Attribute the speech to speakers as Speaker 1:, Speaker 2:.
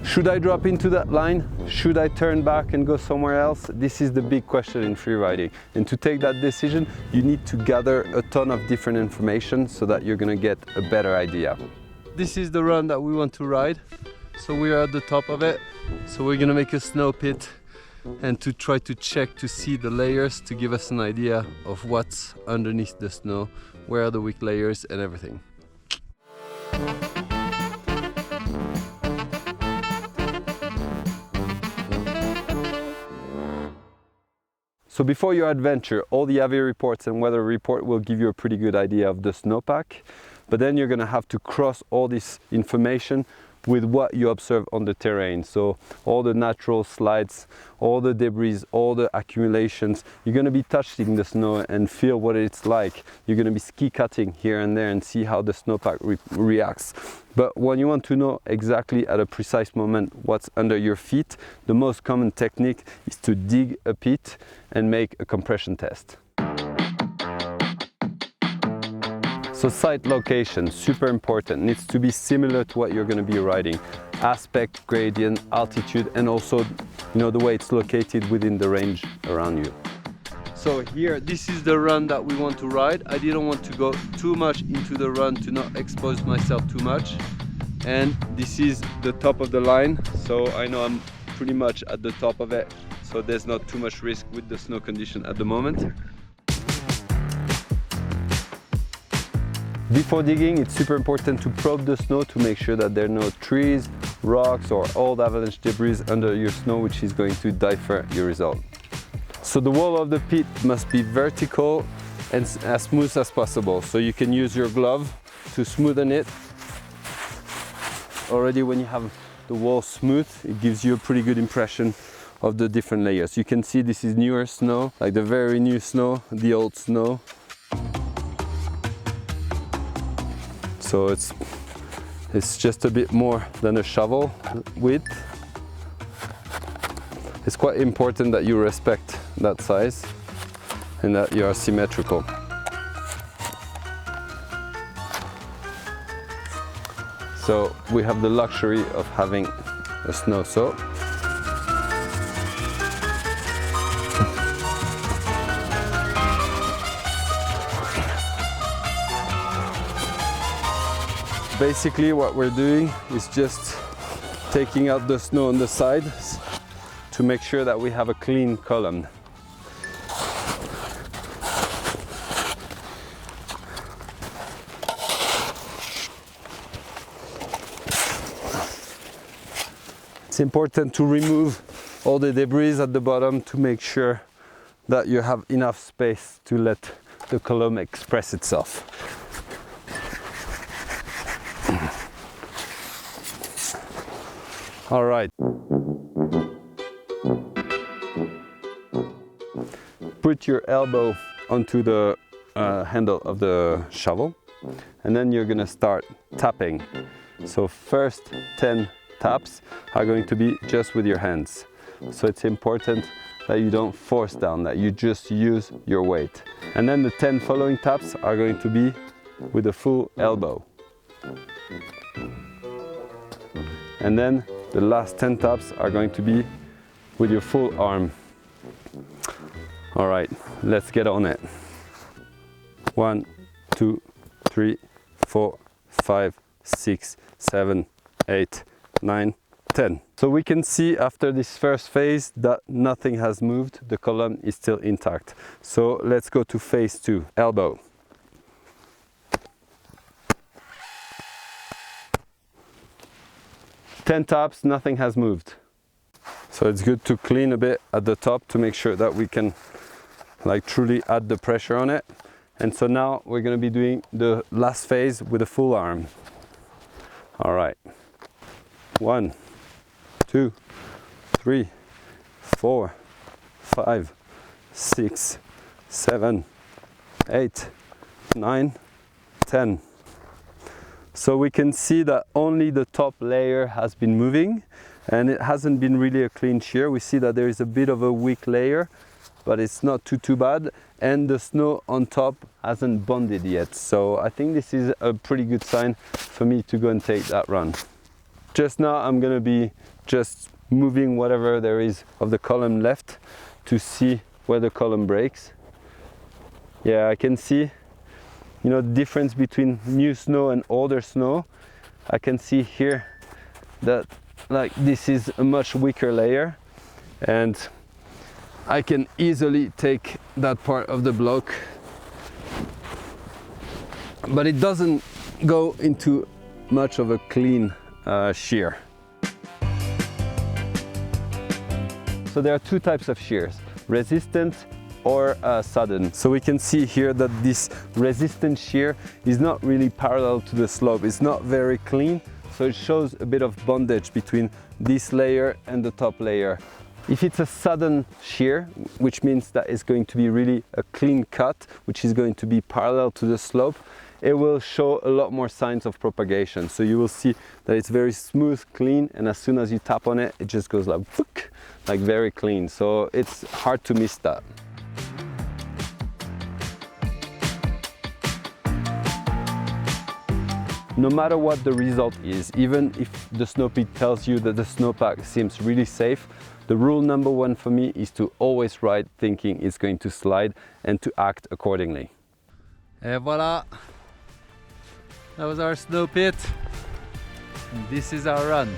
Speaker 1: Should I drop into that line? Should I turn back and go somewhere else? This is the big question in freeriding. And to take that decision, you need to gather a ton of different information so that you're gonna get a better idea. This is the run that we want to ride. So we are at the top of it. So we're gonna make a snow pit and to try to check to see the layers to give us an idea of what's underneath the snow, where are the weak layers and everything. So before your adventure, all the Xavier reports and weather report will give you a pretty good idea of the snowpack, but then you're gonna have to cross all this information with what you observe on the terrain. So all the natural slides, all the debris, all the accumulations, you're gonna be touching the snow and feel what it's like. You're gonna be ski cutting here and there and see how the snowpack reacts. But when you want to know exactly at a precise moment what's under your feet, the most common technique is to dig a pit and make a compression test. So site location, super important, needs to be similar to what you're going to be riding. Aspect, gradient, altitude, and also the way it's located within the range around you. So here, this is the run that we want to ride. I didn't want to go too much into the run to not expose myself too much. And this is the top of the line, so I know I'm pretty much at the top of it, so there's not too much risk with the snow condition at the moment. Before digging, it's super important to probe the snow to make sure that there are no trees, rocks or old avalanche debris under your snow, which is going to differ your result. So the wall of the pit must be vertical and as smooth as possible. So you can use your glove to smoothen it. Already when you have the wall smooth, it gives you a pretty good impression of the different layers. You can see this is newer snow, like the very new snow, the old snow. So it's just a bit more than a shovel width. It's quite important that you respect that size and that you are symmetrical. So we have the luxury of having a snow saw. Basically what we're doing is just taking out the snow on the sides to make sure that we have a clean column. It's important to remove all the debris at the bottom to make sure that you have enough space to let the column express itself. All right. Put your elbow onto the handle of the shovel, and then you're gonna start tapping. So first 10 taps are going to be just with your hands. So it's important that you don't force down, that you just use your weight. And then the 10 following taps are going to be with a full elbow. And then the last 10 taps are going to be with your full arm. All right, let's get on it. 1, 2, 3, 4, 5, 6, 7, 8, 9, 10. So we can see after this first phase that nothing has moved, the column is still intact. So let's go to phase 2, elbow. Ten taps, nothing has moved. So it's good to clean a bit at the top to make sure that we can truly add the pressure on it. And so now we're going to be doing the last phase with a full arm. All right. 1, 2, 3, 4, 5, 6, 7, 8, 9, 10. So we can see that only the top layer has been moving and it hasn't been really a clean shear. We see that there is a bit of a weak layer, but it's not too bad, and the snow on top hasn't bonded yet. So I think this is a pretty good sign for me to go and take that run. just now I'm gonna be just moving whatever there is of the column left to see where the column breaks. Yeah, I can see, you know, the difference between new snow and older snow. I can see here that like this is a much weaker layer, and I can easily take that part of the block, but it doesn't go into much of a clean shear. So there are two types of shears, resistant or sudden. So we can see here that this resistant shear is not really parallel to the slope. It's not very clean, so it shows a bit of bondage between this layer and the top layer. If it's a sudden shear, which means that it's going to be really a clean cut, which is going to be parallel to the slope, it will show a lot more signs of propagation. So you will see that it's very smooth, clean, and as soon as you tap on it, it just goes like very clean. So it's hard to miss that. No matter what the result is, even if the Snowpit tells you that the snowpack seems really safe, the rule number one for me is to always ride thinking it's going to slide and to act accordingly.
Speaker 2: Et voilà! That was our Snowpit. And this is our run.